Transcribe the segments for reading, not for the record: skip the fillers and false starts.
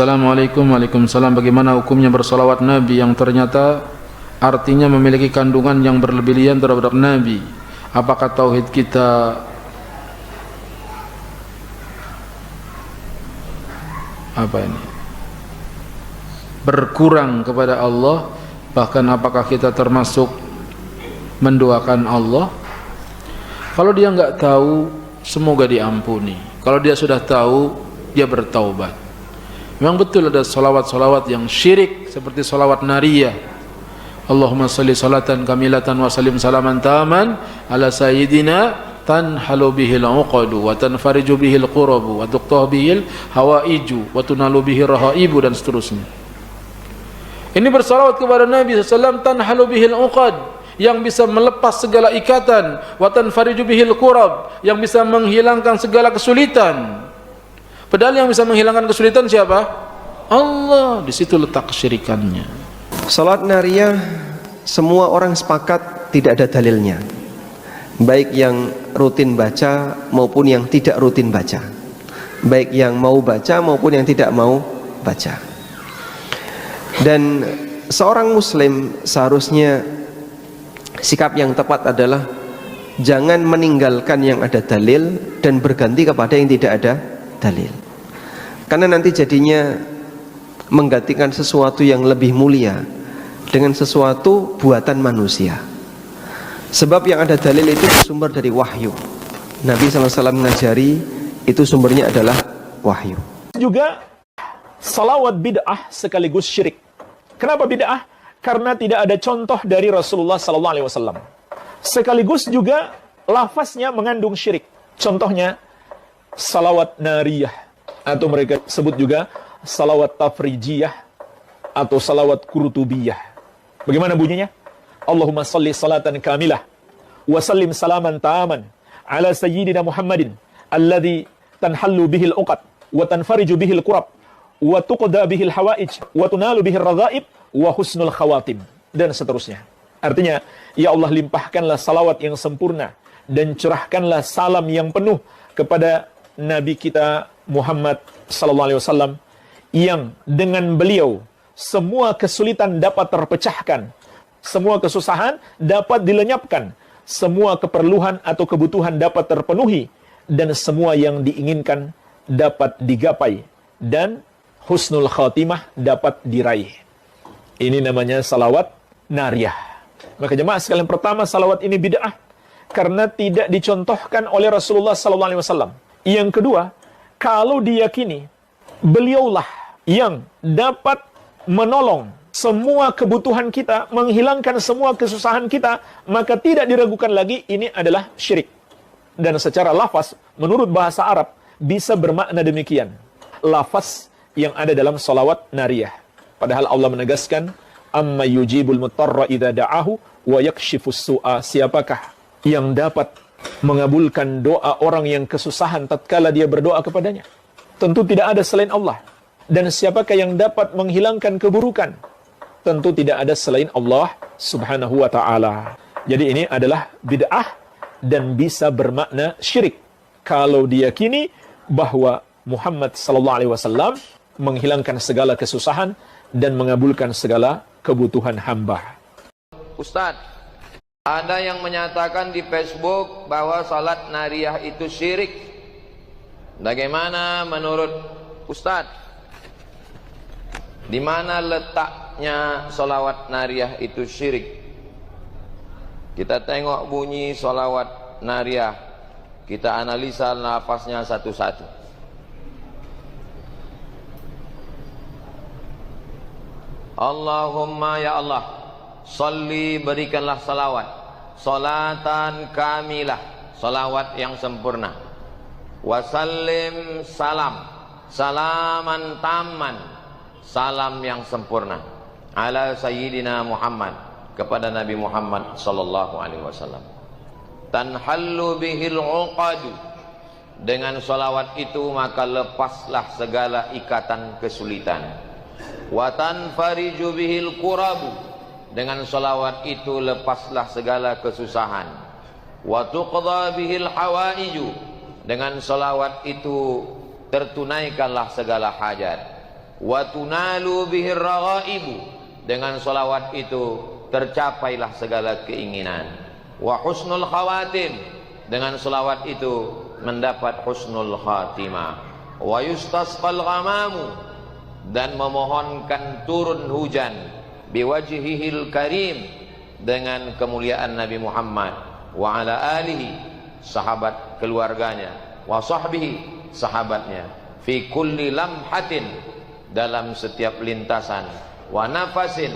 Assalamualaikum. Waalaikumsalam. Bagaimana hukumnya bersolawat Nabi yang ternyata artinya memiliki kandungan yang berlebihan terhadap Nabi? Apakah tauhid kita berkurang kepada Allah? Bahkan apakah kita termasuk mendoakan Allah? Kalau dia enggak tahu, semoga diampuni. Kalau dia sudah tahu, dia bertaubat. Memang betul ada salawat-salawat yang syirik seperti salawat nariyah. Allahumma salli salatan kamilatan wa salim salaman taman ala sayyidina tanhalu bihil uqadu wa tanfariju bihil qurabu wa tuqtah bihil hawaiju wa tunalu bihil rahaibu, dan seterusnya. Ini bersalawat kepada Nabi SAW, tanhalu bihil uqad, yang bisa melepas segala ikatan, wa tanfariju bihil qurab, yang bisa menghilangkan segala kesulitan. Padahal yang bisa menghilangkan kesulitan siapa? Allah. Di situ letak kesyirikannya. Salat nariyah semua orang sepakat tidak ada dalilnya, baik yang rutin baca maupun yang tidak rutin baca, baik yang mau baca maupun yang tidak mau baca. Dan seorang muslim seharusnya sikap yang tepat adalah jangan meninggalkan yang ada dalil dan berganti kepada yang tidak ada dalil, karena nanti jadinya menggantikan sesuatu yang lebih mulia dengan sesuatu buatan manusia. Sebab yang ada dalil itu sumber dari wahyu. Nabi SAW mengajari itu sumbernya adalah wahyu. Juga salawat bid'ah sekaligus syirik. Kenapa bid'ah? Karena tidak ada contoh dari Rasulullah SAW. Sekaligus juga lafaznya mengandung syirik. Contohnya salawat nariyah, atau mereka sebut juga salawat tafrijiyah atau salawat kurtubiyah. Bagaimana bunyinya? Allahumma salli salatan kamilah wa sallim salaman ta'aman ala sayyidina Muhammadin alladhi tanhallu bihil uqad wa tanfariju bihil qurab wa tuqda bihil hawaij wa tunalu bihil radhaib wa husnul khawatim, dan seterusnya. Artinya, ya Allah, limpahkanlah salawat yang sempurna dan curahkanlah salam yang penuh kepada Nabi kita Muhammad sallallahu alaihi wasallam, yang dengan beliau semua kesulitan dapat terpecahkan, semua kesusahan dapat dilenyapkan, semua keperluan atau kebutuhan dapat terpenuhi, dan semua yang diinginkan dapat digapai, dan husnul khatimah dapat diraih. Ini namanya salawat nariyah. Maka jemaah sekalian, pertama, salawat ini bid'ah karena tidak dicontohkan oleh Rasulullah SAW. Yang kedua, kalau diyakini beliaulah yang dapat menolong semua kebutuhan kita, menghilangkan semua kesusahan kita, maka tidak diragukan lagi ini adalah syirik. Dan secara lafaz, menurut bahasa Arab, bisa bermakna demikian. Lafaz yang ada dalam salawat nariyah. Padahal Allah menegaskan, amma yujibul mutarra idza da'ahu wa yakshifus su'a. Siapakah yang dapat mengabulkan doa orang yang kesusahan tatkala dia berdoa kepadanya? Tentu tidak ada selain Allah. Dan siapakah yang dapat menghilangkan keburukan? Tentu tidak ada selain Allah Subhanahu wa ta'ala. Jadi ini adalah bid'ah dan bisa bermakna syirik kalau diyakini bahwa Muhammad sallallahu alaihi wasallam menghilangkan segala kesusahan dan mengabulkan segala kebutuhan hamba. Ustadz, ada yang menyatakan di Facebook bahwa salat nariyah itu syirik. Bagaimana menurut Ustadz? Di mana letaknya salawat nariyah itu syirik? Kita tengok bunyi salawat nariyah, kita analisa lafaznya satu-satu. Allahumma ya Allah, salli, berikanlah salawat, salatan kamilah, salawat yang sempurna, wasallim, salam, salaman taman, salam yang sempurna, ala sayyidina Muhammad, kepada Nabi Muhammad sallallahu alaihi wasallam. Tanhallu bihil uqadu, dengan salawat itu maka lepaslah segala ikatan kesulitan. Wa tanfariju bihil qurabu, dengan salawat itu lepaslah segala kesusahan. Wa tuqda bihil hawaiju, dengan salawat itu tertunaikanlah segala hajat. wa tunalu bihir raghaibu, dengan salawat itu tercapailah segala keinginan, wa husnul khawatim, dengan salawat itu mendapat husnul khatimah, wa yustasqal ghamamu, dan memohonkan turun hujan, biwajhihil karim, dengan kemuliaan Nabi Muhammad, wa ala alihi, sahabat keluarganya, wa sahbihi, sahabatnya, fi kulli lamhatin, dalam setiap lintasan, wa nafasin,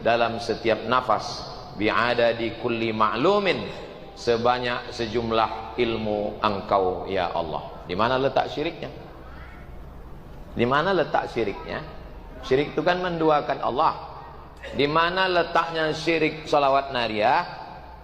dalam setiap nafas, bi'adadi kulli ma'lumin, sebanyak sejumlah ilmu engkau ya Allah. Di mana letak syiriknya? Di mana letak syiriknya? Syirik itu kan menduakan Allah. Di mana letaknya syirik salawat nariyah?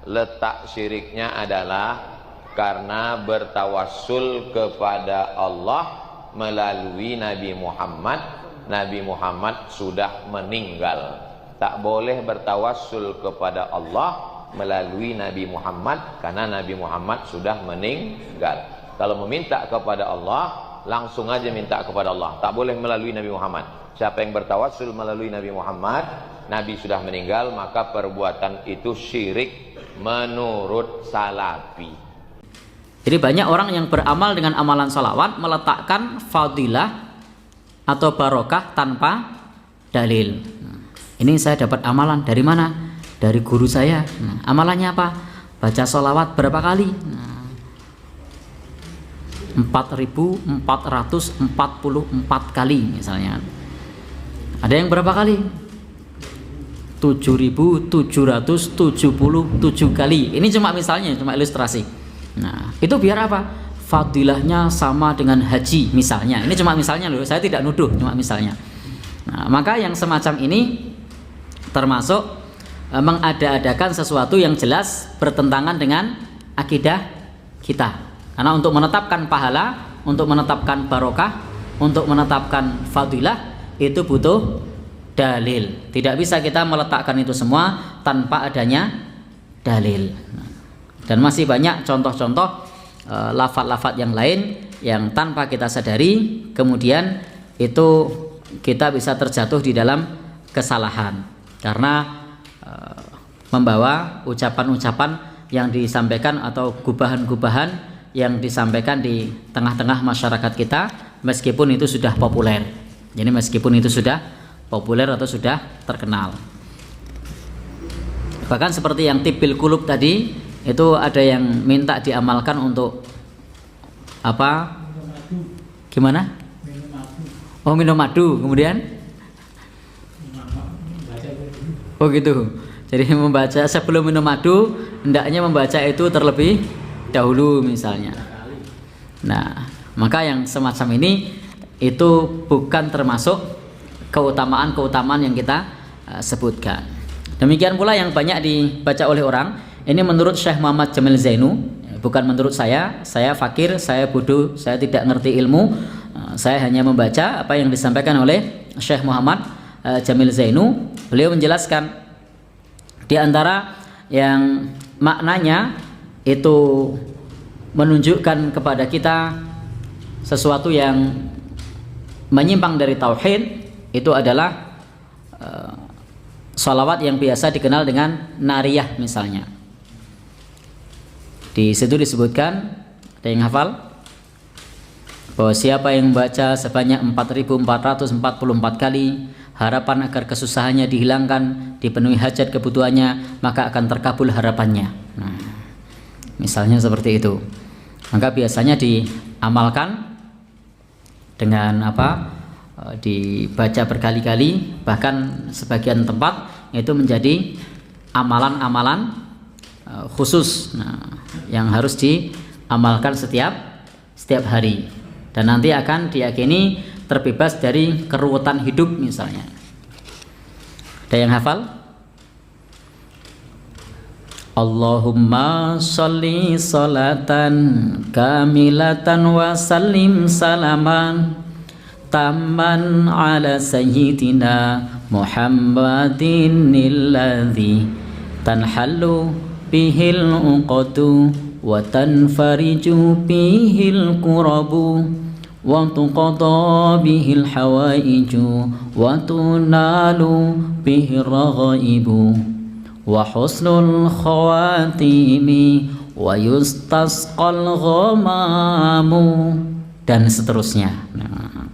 Letak syiriknya adalah karena bertawassul kepada Allah melalui Nabi Muhammad. Nabi Muhammad sudah meninggal. Tak boleh bertawassul kepada Allah melalui Nabi Muhammad, karena Nabi Muhammad sudah meninggal. Kalau meminta kepada Allah, langsung aja minta kepada Allah, tak boleh melalui Nabi Muhammad. Siapa yang bertawassul melalui Nabi Muhammad, Nabi sudah meninggal, maka perbuatan itu syirik menurut Salafi. Jadi banyak orang yang beramal dengan amalan salawat meletakkan fadilah atau barokah tanpa dalil. Ini saya dapat amalan dari mana? Dari guru saya. Amalannya apa? Baca salawat berapa kali? 4.444 kali misalnya. Ada yang berapa kali? 7.777 kali. Ini cuma misalnya, cuma ilustrasi. Nah, itu biar apa? Fadilahnya sama dengan haji misalnya. Ini cuma misalnya loh, saya tidak nuduh, cuma misalnya. Nah, maka yang semacam ini termasuk mengada-adakan sesuatu yang jelas bertentangan dengan akidah kita. Karena untuk menetapkan pahala, untuk menetapkan barokah, untuk menetapkan fadilah, itu butuh dalil. Tidak bisa kita meletakkan itu semua tanpa adanya dalil. Dan masih banyak contoh-contoh lafaz-lafaz yang lain yang tanpa kita sadari, kemudian itu kita bisa terjatuh di dalam kesalahan karena membawa ucapan-ucapan yang disampaikan atau gubahan-gubahan yang disampaikan di tengah-tengah masyarakat kita, meskipun itu sudah populer. Jadi meskipun itu sudah populer atau sudah terkenal. Bahkan seperti yang tibil kulub tadi, itu ada yang minta diamalkan untuk apa? Gimana? Oh, minum madu, kemudian? Oh gitu. Jadi membaca sebelum minum madu, hendaknya membaca itu terlebih dahulu misalnya. Nah, maka yang semacam ini itu bukan termasuk keutamaan-keutamaan yang kita sebutkan. Demikian pula yang banyak dibaca oleh orang. Ini menurut Syekh Muhammad Jamil Zainu, bukan menurut saya. Saya fakir, saya bodoh, saya tidak ngerti ilmu. Saya hanya membaca apa yang disampaikan oleh Syekh Muhammad Jamil Zainu. Beliau menjelaskan di antara yang maknanya itu menunjukkan kepada kita sesuatu yang menyimpang dari tauhid, itu adalah sholawat yang biasa dikenal dengan nariyah misalnya. Di situ disebutkan, ada yang hafal, bahwa siapa yang membaca sebanyak 4.444 kali, harapan agar kesusahannya dihilangkan, dipenuhi hajat kebutuhannya, maka akan terkabul harapannya. Nah, misalnya seperti itu. Maka biasanya diamalkan dengan apa? Dibaca berkali-kali, bahkan sebagian tempat itu menjadi amalan-amalan khusus, yang harus diamalkan setiap hari, dan nanti akan diyakini terbebas dari keruwetan hidup misalnya. Ada yang hafal? Allahumma sholli sholatan kamilatan wa sallim salaman tamman ala sayyidina Muhammadin alladhi tanhallu bihil uqadu wa tanfariju bihil kurabu وتقضى به الحوائج وتنال به الرغائب وحسن الخواتيم ويستسقى الغمام, dan seterusnya. Nah,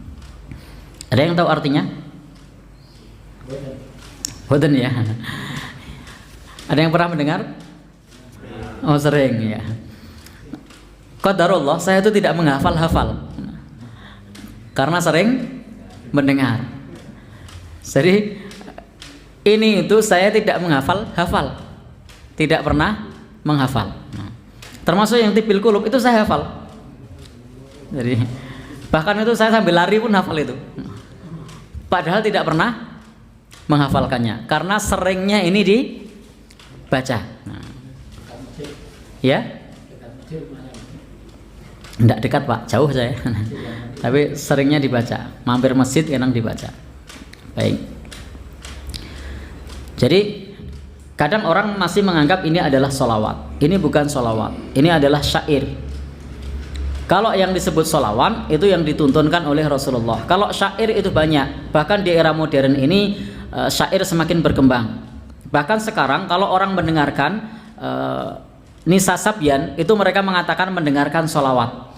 ada yang tahu artinya? Boten ya. Ada yang pernah mendengar? Oh, sering ya. Qadarullah, saya itu tidak menghafal-hafal karena sering mendengar. Jadi ini itu saya tidak menghafal-hafal, tidak pernah menghafal. Termasuk yang tipil kulub itu saya hafal. Jadi bahkan itu saya sambil lari pun hafal itu. Padahal tidak pernah menghafalkannya karena seringnya ini dibaca. Ya? Tidak dekat Pak, jauh saya. Tapi seringnya dibaca, mampir masjid kadang dibaca. Baik. Jadi kadang orang masih menganggap ini adalah sholawat. Ini bukan sholawat, ini adalah syair. Kalau yang disebut sholawat itu yang dituntunkan oleh Rasulullah. Kalau syair itu banyak. Bahkan di era modern ini syair semakin berkembang. Bahkan sekarang kalau orang mendengarkan Nisa Sabyan itu mereka mengatakan mendengarkan sholawat.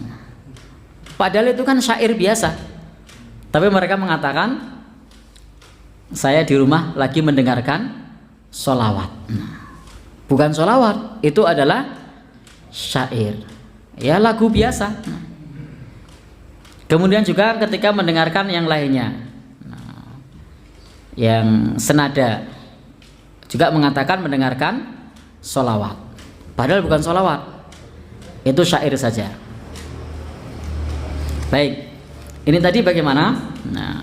Padahal itu kan syair biasa. Tapi mereka mengatakan saya di rumah lagi mendengarkan sholawat. Bukan sholawat, itu adalah syair. Ya, lagu biasa. Kemudian juga ketika mendengarkan yang lainnya, yang senada, juga mengatakan mendengarkan sholawat. Padahal bukan sholawat, itu syair saja. Baik, ini tadi bagaimana? Nah,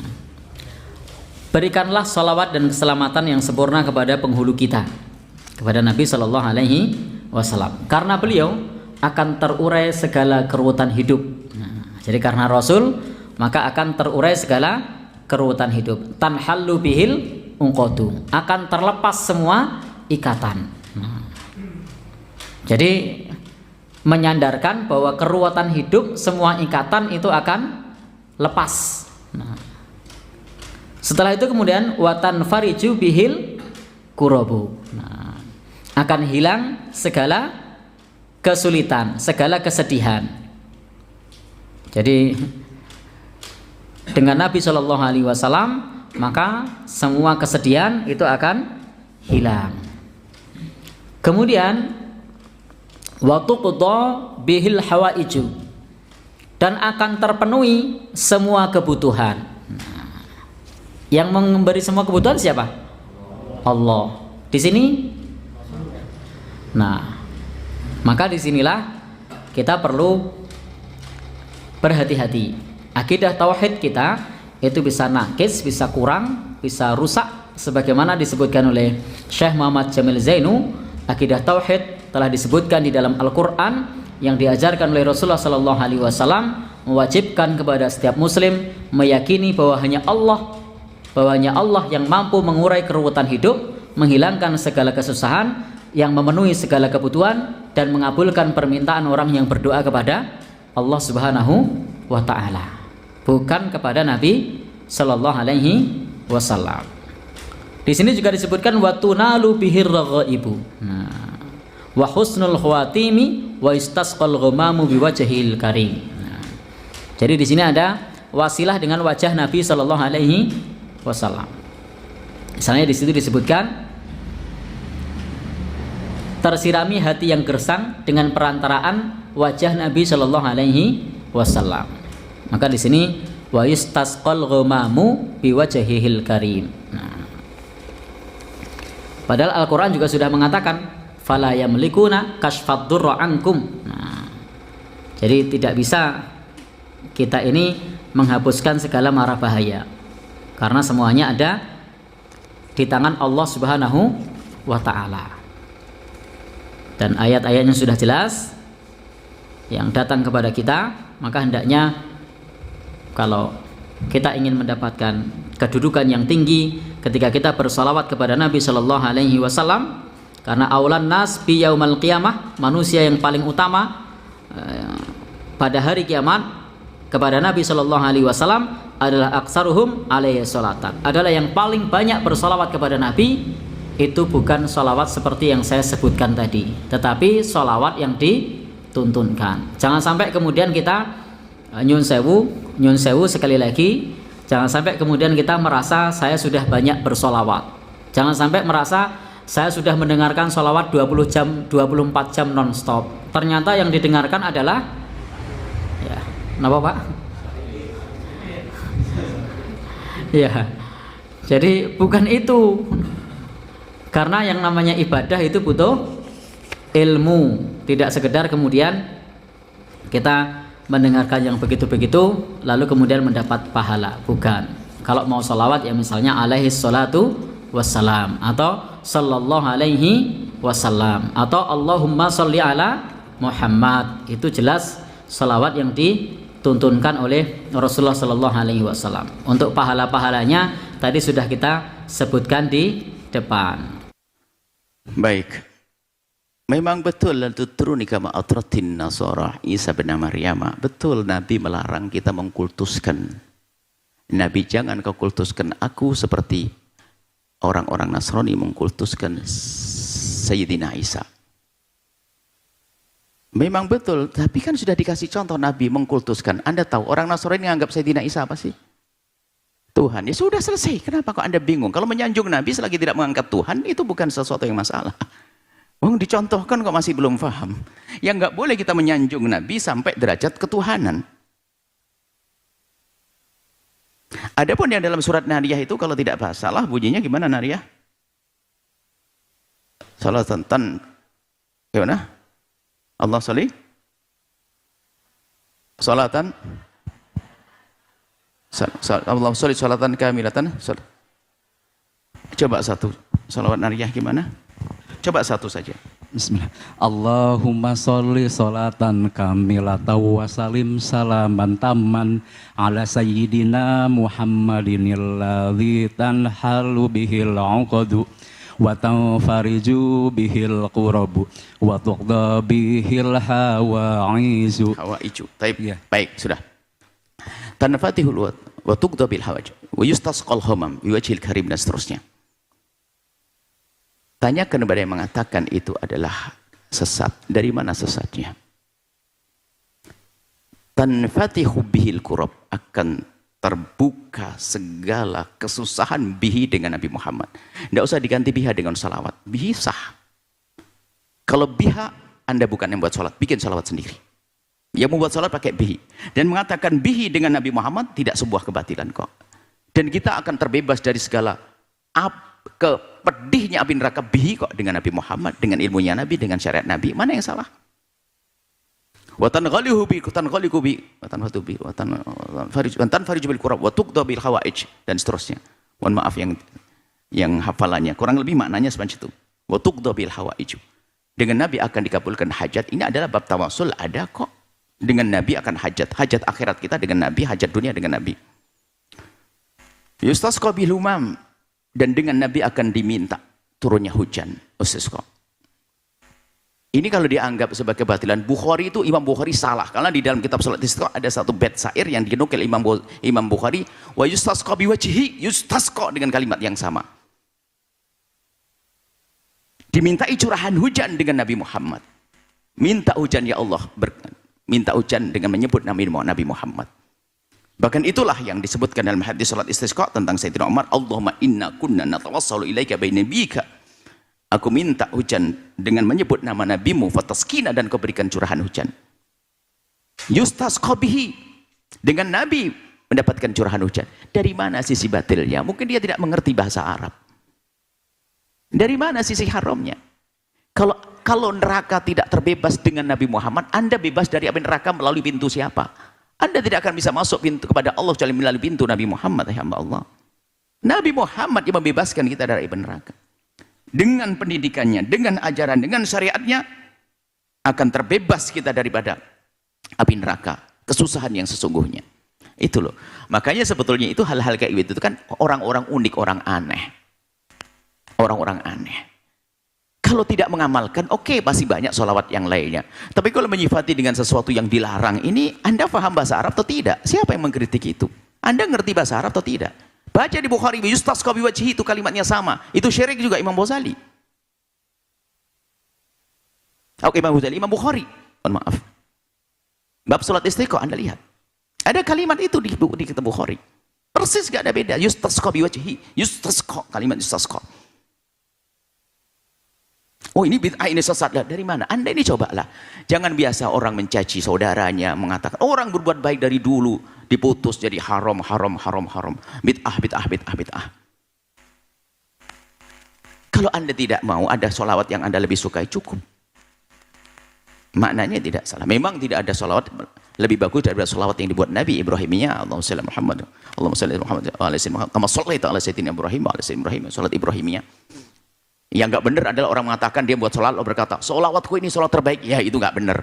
berikanlah sholawat dan keselamatan yang sempurna kepada penghulu kita, kepada Nabi Shallallahu Alaihi Wasallam, karena beliau akan terurai segala keruwetan hidup. Nah, jadi karena Rasul maka akan terurai segala keruwetan hidup. Tanhallu bihil unqadu, akan terlepas semua ikatan. Nah, jadi menyandarkan bahwa keruwetan hidup, semua ikatan itu akan lepas. Nah, setelah itu kemudian watan fariju bihil kurabu. Nah, akan hilang segala kesulitan, segala kesedihan. Jadi dengan Nabi Shallallahu Alaihi Wasallam maka semua kesedihan itu akan hilang. Kemudian waktu qudha bihil hawaiju, dan akan terpenuhi semua kebutuhan. Nah, yang memberi semua kebutuhan siapa? Allah. Di sini, nah, maka disinilah kita perlu berhati-hati. Akidah tauhid kita itu bisa nakis, bisa kurang, bisa rusak, sebagaimana disebutkan oleh Syekh Muhammad Jamil Zainu. Akidah tauhid telah disebutkan di dalam Al-Quran yang diajarkan oleh Rasulullah Sallallahu Alaihi Wasallam, mewajibkan kepada setiap muslim meyakini bahwa hanya Allah yang mampu mengurai keruwetan hidup, menghilangkan segala kesusahan, yang memenuhi segala kebutuhan, dan mengabulkan permintaan orang yang berdoa kepada Allah Subhanahu wa Ta'ala, bukan kepada Nabi Sallallahu Alaihi Wasallam. Di sini juga disebutkan wa tunalu bihir raghaibu. Nah, wa husnul khawatimi wa istasqal ghamamu biwajhil karim. Nah, jadi di sini ada wasilah dengan wajah Nabi Sallallahu Alaihi Wasallam. Misalnya di situ disebutkan tersirami hati yang gersang dengan perantaraan wajah Nabi Shallallahu Alaihi Wasallam. Maka di sini wa yustasqal ghamamu biwajhihil karim. Nah, padahal Al-Quran juga sudah mengatakan fala yamlikuna kashfad durra ankum. Nah, jadi tidak bisa kita ini menghapuskan segala mara bahaya, karena semuanya ada di tangan Allah Subhanahu wa Ta'ala. Dan ayat-ayatnya sudah jelas yang datang kepada kita, maka hendaknya kalau kita ingin mendapatkan kedudukan yang tinggi ketika kita bersalawat kepada Nabi Shallallahu Alaihi Wasallam, karena aulan nas bi yaumal qiyamah, manusia yang paling utama pada hari kiamat kepada Nabi Shallallahu Alaihi Wasallam adalah aksaruhum alaihi sholatan, adalah yang paling banyak bersolawat kepada Nabi. Itu bukan solawat seperti yang saya sebutkan tadi, tetapi solawat yang dituntunkan. Jangan sampai kemudian kita nyun sewu sekali lagi, jangan sampai kemudian kita merasa saya sudah banyak bersolawat. Jangan sampai merasa saya sudah mendengarkan solawat 20 jam, 24 jam non-stop. Ternyata yang didengarkan adalah, ya, kenapa Pak? Ya, jadi bukan itu. Karena yang namanya ibadah itu butuh ilmu, tidak sekedar kemudian kita mendengarkan yang begitu-begitu lalu kemudian mendapat pahala, bukan. Kalau mau sholawat ya misalnya alaihi salatu wassalam, atau sallallahu alaihi wasallam, atau Allahumma sholli ala Muhammad. Itu jelas sholawat yang dituntunkan oleh Rasulullah sallallahu alaihi wasallam. Untuk pahala-pahalanya tadi sudah kita sebutkan di depan. Baik, memang betul dan tutruni kama atratin nasara Isa bin Maryam. Betul Nabi melarang kita mengkultuskan. Nabi, jangan kau kultuskan aku seperti orang-orang Nasrani mengkultuskan Sayyidina Isa. Memang betul, tapi kan sudah dikasih contoh Nabi mengkultuskan. Anda tahu orang Nasrani menganggap Sayyidina Isa apa sih? Tuhan. Ya sudah selesai. Kenapa kok Anda bingung? Kalau menyanjung Nabi selagi tidak mengangkat Tuhan, itu bukan sesuatu yang masalah. Dicontohkan kok masih belum paham. Yang nggak boleh kita menyanjung Nabi sampai derajat ketuhanan. Adapun yang dalam surat Nariyah itu kalau tidak salah bunyinya gimana Nariyah? Salah tentang gimana? Allah sholli salatan Allah sholli salatan kamilatan. Coba satu salawat Nariyah gimana? Coba satu saja. Bismillah. Allahumma sholli sholatan kamilatan wa salim salaman tamman ala sayyidina Muhammadinil ladzi tanhalu bihil 'uqadu wa tanfariju bihil qurabu wa tuqda bihil hawa'izu. Baik, sudah. Tanfatihul wa tuqda bil hawaj wa yustasqal hamam bi wajhil karim dan seterusnya. Tanyakan kepada yang mengatakan itu adalah sesat. Dari mana sesatnya? Tanfatihu bihil kurab, akan terbuka segala kesusahan bihi dengan Nabi Muhammad. Tidak usah diganti biha dengan salawat. Bihi sah. Kalau biha, Anda bukan yang buat salat, bikin salawat sendiri. Yang membuat salat pakai bihi. Dan mengatakan bihi dengan Nabi Muhammad tidak sebuah kebatilan kok. Dan kita akan terbebas dari segala pedihnya api neraka bihi kok dengan Nabi Muhammad, dengan ilmunya Nabi, dengan syariat Nabi. Mana yang salah? Watan ghalihu bi watan fariju bil qurab wa tuqda bil hawaij dan seterusnya. Mohon maaf yang hafalannya kurang lebih maknanya seperti itu. Wa tuqda bil hawaij. Dengan Nabi akan dikabulkan hajat. Ini adalah bab tawasul, ada kok. Dengan Nabi akan hajat akhirat kita dengan Nabi, hajat dunia dengan Nabi. Yustasqa bil humam. Dan dengan Nabi akan diminta turunnya hujan. Ini kalau dianggap sebagai kebatilan Bukhari, itu Imam Bukhari salah. Karena di dalam kitab salat istisqa ada satu bait syair yang dinukil Imam Bukhari, wa yustasqa biwajhi, yustasqa dengan kalimat yang sama. Dimintai curahan hujan dengan Nabi Muhammad. Minta hujan ya Allah, minta hujan dengan menyebut Nabi Muhammad. Bahkan itulah yang disebutkan dalam hadis salat istisqa tentang Sayyidina Umar, Allahumma inna kunna natawassalu ilaika bainabika. Aku minta hujan dengan menyebut nama nabimu, fataskina, dan kau berikan curahan hujan. Yustasqa bihi, dengan Nabi mendapatkan curahan hujan. Dari mana sisi batilnya? Mungkin dia tidak mengerti bahasa Arab. Dari mana sisi haramnya? Kalau neraka tidak terbebas dengan Nabi Muhammad, Anda bebas dari api neraka melalui pintu siapa? Anda tidak akan bisa masuk pintu kepada Allah kecuali melalui pintu Nabi Muhammad, ya hamba Allah. Nabi Muhammad yang membebaskan kita dari api neraka. Dengan pendidikannya, dengan ajaran, dengan syariatnya, akan terbebas kita daripada api neraka, kesusahan yang sesungguhnya. Itu loh. Makanya sebetulnya itu hal-hal kayak gitu itu kan orang-orang unik, orang aneh. Orang-orang aneh. Kalau tidak mengamalkan, oke, pasti banyak sholawat yang lainnya. Tapi kalau menyifati dengan sesuatu yang dilarang, ini Anda paham bahasa Arab atau tidak? Siapa yang mengkritik itu? Anda ngerti bahasa Arab atau tidak? Baca di Bukhari, yustasqa biwajhi, itu kalimatnya sama. Itu syirik juga Imam Ghazali. Oke, Imam Ghazali, Imam Bukhari. Mohon maaf. Bab sholat istiqo, Anda lihat. Ada kalimat itu di kitab Bukhari. Persis gak ada beda. Yustasqa biwajhi. Yustasqa, kalimat yustasqa. Oh, ini bid'ah, ini sesat. Dari mana? Anda ini cobalah. Jangan biasa orang mencaci saudaranya, mengatakan orang berbuat baik dari dulu diputus jadi haram. Bid'ah. Kalau Anda tidak mau ada sholawat yang Anda lebih sukai, cukup. Maknanya tidak salah. Memang tidak ada sholawat lebih bagus daripada sholawat yang dibuat Nabi Ibrahimiyah. Allahumma shalli Muhammad. Allahumma shalli Muhammad. Kama shallaita ala sayyidina Ibrahim wa ala sayyidina Ibrahim. Salat Ibrahimiyah. Yang nggak benar adalah orang mengatakan dia buat sholat, lalu berkata, sholawatku ini sholat terbaik. Ya, itu nggak benar.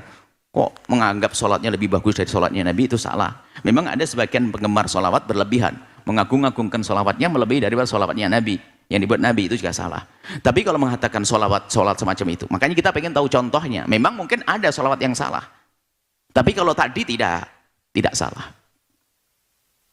Kok menganggap sholatnya lebih bagus dari sholatnya Nabi, itu salah. Memang ada sebagian penggemar sholawat berlebihan, mengagung-agungkan sholawatnya melebihi daripada sholawatnya Nabi. Yang dibuat Nabi itu juga salah. Tapi kalau mengatakan sholat semacam itu, makanya kita pengen tahu contohnya. Memang mungkin ada sholawat yang salah. Tapi kalau tadi tidak salah.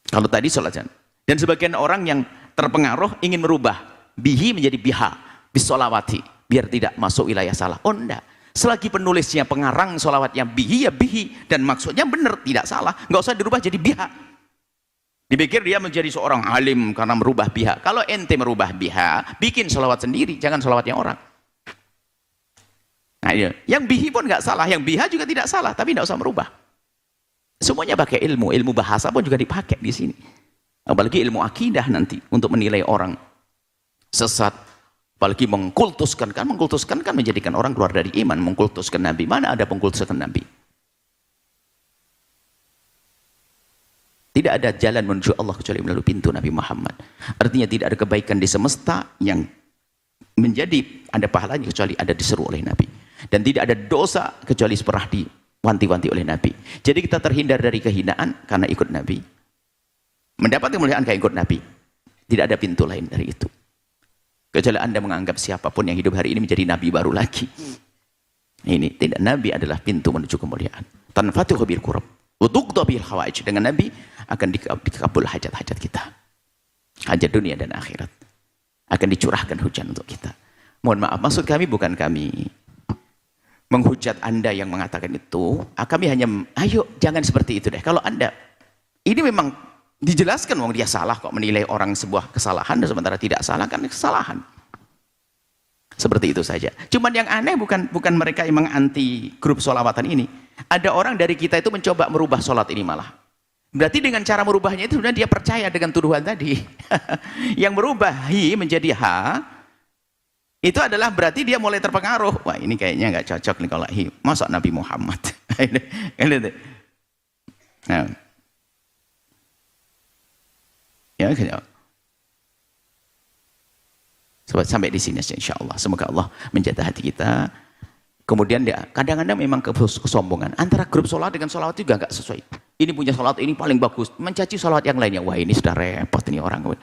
Kalau tadi sholatnya. Dan sebagian orang yang terpengaruh ingin merubah bihi menjadi biha. Bisolawati, biar tidak masuk wilayah salah. Oh enggak, selagi penulisnya pengarang solawatnya bihi, ya bihi, dan maksudnya benar, tidak salah, nggak usah dirubah jadi biha. Dipikir dia menjadi seorang alim karena merubah biha. Kalau ente merubah biha, bikin solawat sendiri, jangan solawatnya orang. Nah, iya. Yang bihi pun nggak salah, yang biha juga tidak salah, tapi nggak usah merubah. Semuanya pakai ilmu bahasa pun juga dipakai di sini. Apalagi ilmu akidah nanti untuk menilai orang sesat. Apalagi mengkultuskan kan menjadikan orang keluar dari iman. Mengkultuskan Nabi, mana ada pengkultusan Nabi? Tidak ada jalan menuju Allah kecuali melalui pintu Nabi Muhammad. Artinya tidak ada kebaikan di semesta yang menjadi ada pahalanya kecuali ada diseru oleh Nabi. Dan tidak ada dosa kecuali pernah diwanti-wanti oleh Nabi. Jadi kita terhindar dari kehinaan karena ikut Nabi. Mendapat kemuliaan karena ikut Nabi. Tidak ada pintu lain dari itu. Kecuali Anda menganggap siapapun yang hidup hari ini menjadi Nabi baru lagi. Ini tidak, Nabi adalah pintu menuju kemuliaan. Tanfatuhu bil qurab wa tuqda bil hawaij. Dengan Nabi akan dikabul hajat-hajat kita. Hajat dunia dan akhirat. Akan dicurahkan hujan untuk kita. Mohon maaf, maksud kami bukan kami menghujat Anda yang mengatakan itu. Kami hanya, ayo jangan seperti itu deh. Kalau Anda, ini memang dijelaskan, dia salah kok menilai orang sebuah kesalahan dan sementara tidak salah kan kesalahan. Seperti itu saja. Cuman yang aneh bukan mereka yang menganti grup sholawatan ini. Ada orang dari kita itu mencoba merubah sholat ini malah. Berarti dengan cara merubahnya itu sebenarnya dia percaya dengan tuduhan tadi. Yang merubah hi menjadi ha, itu adalah berarti dia mulai terpengaruh. Wah, ini kayaknya nggak cocok nih kalau hi. Masa Nabi Muhammad? Nah. Ya, sampai di sini insya Allah. Semoga Allah menjaga hati kita. Kemudian dia kadang-kadang memang kesombongan. Antara grup sholat dengan sholat juga nggak sesuai. Ini punya sholat ini paling bagus, mencaci sholat yang lainnya. Wah, ini sudah repot ini orang.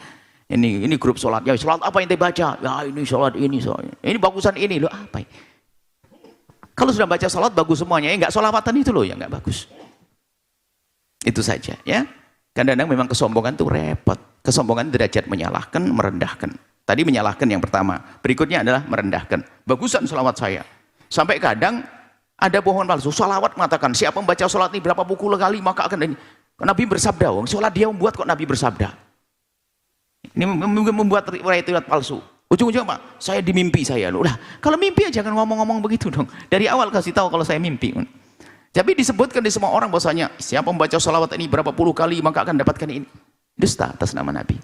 Ini grup sholat. Ya, sholat apa yang dia baca? Ya, ini sholat ini. Ini bagusan ini loh apa? Kalau sudah baca sholat bagus semuanya, ya nggak sholawatan itu loh yang nggak bagus. Itu saja ya. Kadang-kadang memang kesombongan itu repot. Kesombongan derajat menyalahkan, merendahkan. Tadi menyalahkan yang pertama. Berikutnya adalah merendahkan. Bagusan sholawat saya. Sampai kadang ada bohongan palsu. Sholawat mengatakan, siapa membaca sholat ini berapa puluh kali maka akan ini. Nabi bersabda, sholat dia membuat kok Nabi bersabda. Ini membuat riwayat palsu. Ujung-ujung Pak, saya di mimpi saya. Udah, kalau mimpi ya jangan ngomong-ngomong begitu dong. Dari awal kasih tahu kalau saya mimpi. Tapi disebutkan di semua orang bahwasanya siapa membaca sholawat ini berapa puluh kali maka akan dapatkan ini. Dusta atas nama Nabi.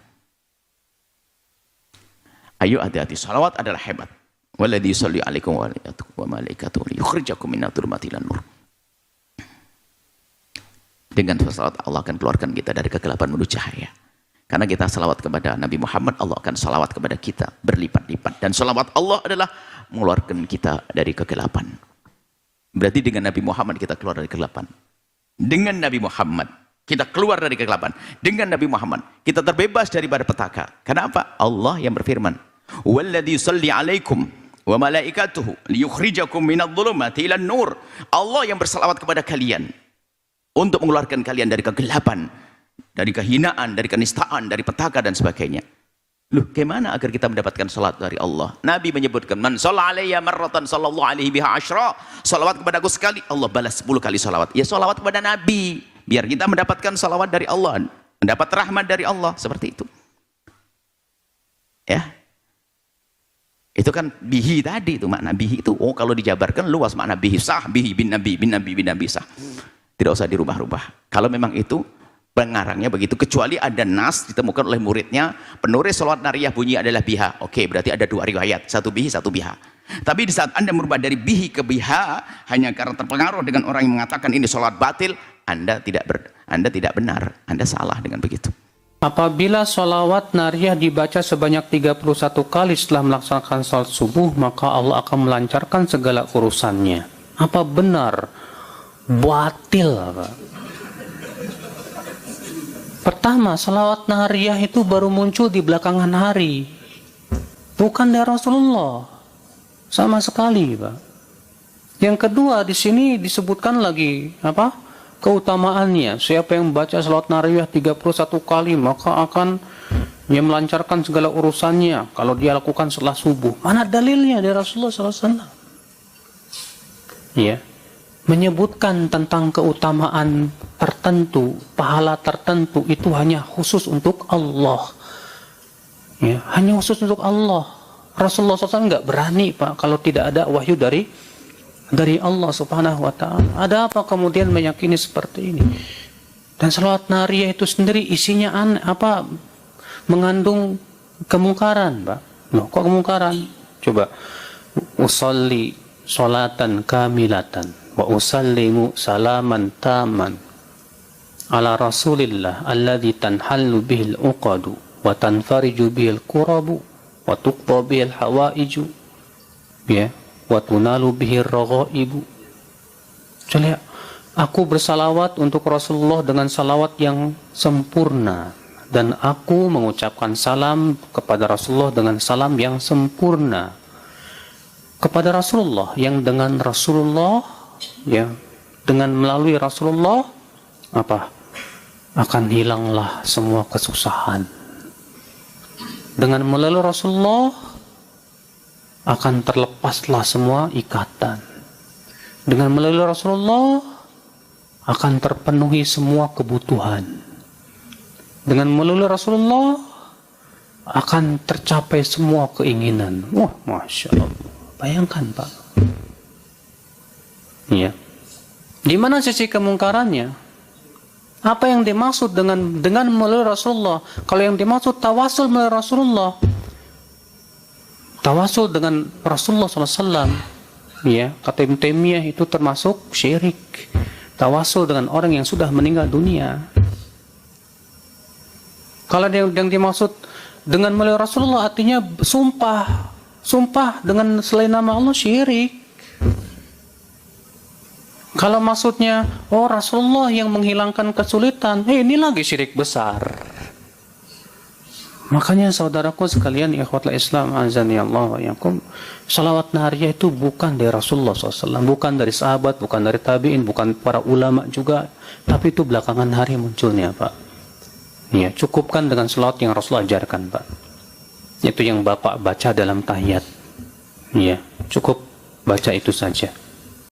Ayo hati-hati, sholawat adalah hebat. Walladzi yusalli alaikum wa malaikatuhu liyukhrijakum minadh dhulumati ilan nur. Dengan sholawat Allah akan keluarkan kita dari kegelapan menuju cahaya. Karena kita salawat kepada Nabi Muhammad, Allah akan salawat kepada kita berlipat-lipat. Dan salawat Allah adalah mengeluarkan kita dari kegelapan. Berarti dengan Nabi Muhammad kita keluar dari kegelapan. Dengan Nabi Muhammad kita keluar dari kegelapan. Dengan Nabi Muhammad kita terbebas daripada petaka. Karena apa? Allah yang berfirman, "Walladzi yusalli 'alaikum." wa malaikatuhu liyukhrijakum minadh-dhulumati ilan nur. Allah yang berselawat kepada kalian untuk mengeluarkan kalian dari kegelapan, dari kehinaan, dari kenistaan, dari petaka dan sebagainya. Loh, bagaimana agar kita mendapatkan salat dari Allah? Nabi menyebutkan, man shalla alayya marratan sallallahu alaihi biha asyra. Salawat kepadaku sekali, Allah balas 10 kali salawat. Ya salawat kepada Nabi, biar kita mendapatkan salawat dari Allah, mendapat rahmat dari Allah, seperti itu. Ya. Itu kan bihi tadi, itu makna bihi itu. Oh, kalau dijabarkan luas makna bihi, sah bihi bin nabi sah. Tidak usah dirubah-rubah. Kalau memang itu pengarangnya begitu, kecuali ada nas ditemukan oleh muridnya, penulis salawat nariyah bunyi adalah biha. Oke, berarti ada 2 riwayat, satu bihi, satu biha. Tapi di saat Anda merubah dari bihi ke biha hanya karena terpengaruh dengan orang yang mengatakan ini salawat batil, Anda tidak benar, Anda salah dengan begitu. Apabila sholawat nariyah dibaca sebanyak 31 kali setelah melaksanakan salat subuh, maka Allah akan melancarkan segala urusannya. Apa benar? Batil, Pak. Pertama, sholawat nariyah itu baru muncul di belakangan hari, bukan dari Rasulullah sama sekali, Pak. Yang kedua, di sini disebutkan lagi apa? Keutamaannya. Siapa yang membaca sholawat nariyah 31 kali maka akan melancarkan segala urusannya kalau dia lakukan setelah subuh. Mana dalilnya dari Rasulullah SAW? Ya, menyebutkan tentang keutamaan tertentu, pahala tertentu itu hanya khusus untuk Allah. Ya, hanya khusus untuk Allah. Rasulullah SAW nggak berani, Pak, kalau tidak ada wahyu dari Allah Subhanahu wa ta'ala. Ada apa kemudian meyakini seperti ini? Dan sholawat nariyah itu sendiri isinya mengandung kemungkaran, Pak. Loh, kok kemungkaran? Coba. Usalli sholatan kamilatan wa usallimu salaman taman ala rasulillah alladhi tanhallu bihil uqadu wa tanfariju bihil kurabu wa tuqba bihil hawaiju, ya, wa tunalu bihir raghaibu. Jadi aku bersalawat untuk Rasulullah dengan salawat yang sempurna, dan aku mengucapkan salam kepada Rasulullah dengan salam yang sempurna kepada Rasulullah, yang dengan Rasulullah, ya, dengan melalui Rasulullah apa? Akan hilanglah semua kesusahan. Dengan melalui Rasulullah akan terlepaslah semua ikatan. Dengan melalui Rasulullah akan terpenuhi semua kebutuhan. Dengan melalui Rasulullah akan tercapai semua keinginan. Wah, Masya Allah. Bayangkan, Pak. Ya. Di mana sisi kemungkarannya? Apa yang dimaksud dengan melalui Rasulullah? Kalau yang dimaksud tawasul melalui Rasulullah, tawasul dengan Rasulullah SAW, ya, kata Ibnu Taimiyah itu termasuk syirik. Tawasul dengan orang yang sudah meninggal dunia. Kalau yang dimaksud dengan melalui Rasulullah artinya sumpah dengan selain nama Allah, syirik. Kalau maksudnya Rasulullah yang menghilangkan kesulitan, ini lagi syirik besar. Makanya saudaraku sekalian, ikhwatul Islam azani Allah wa yakum, salawat nariyah itu bukan dari Rasulullah SAW, bukan dari sahabat, bukan dari tabi'in, bukan para ulama juga, tapi itu belakangan hari munculnya, Pak. Ya, cukupkan dengan salawat yang Rasulullah ajarkan, Pak. Itu yang Bapak baca dalam tahiyat. Ya, cukup baca itu saja.